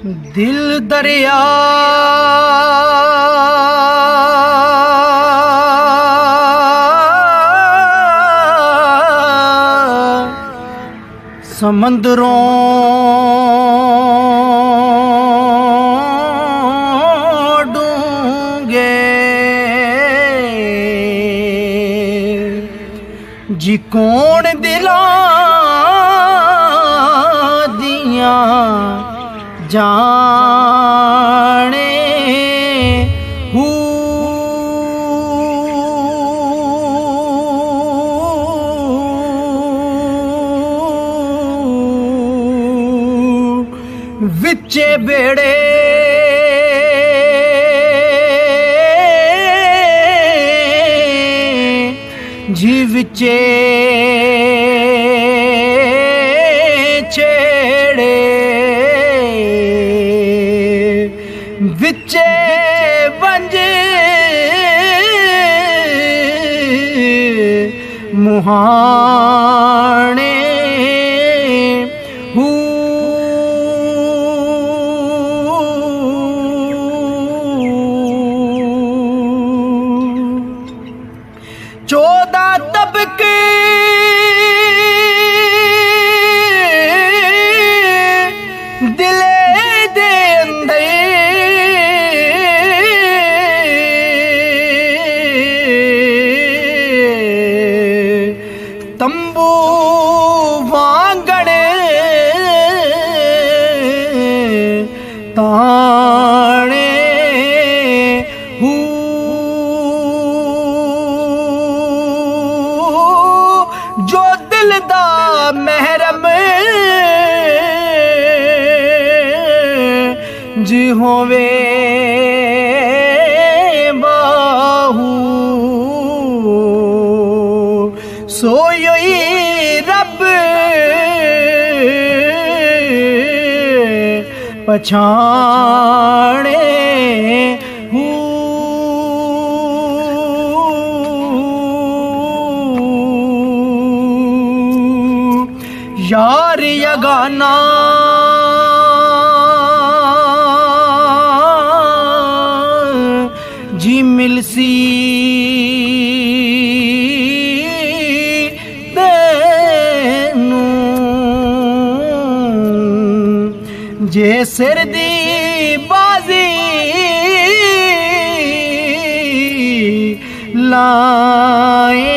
दिल दरिया समंदरों डूंगे जी कौन दिलां दियां जाने विचे बेड़े जी विचे छेड़े विचे बंज मुहाने चौदह तबके दिले दे अंदर तंबू वांगण ताने जो दिल दा महरम जी होवे बाहू सोई रब पछाणे यार यगाना जी मिलसी तेनू जे सिर दी बाजी लाए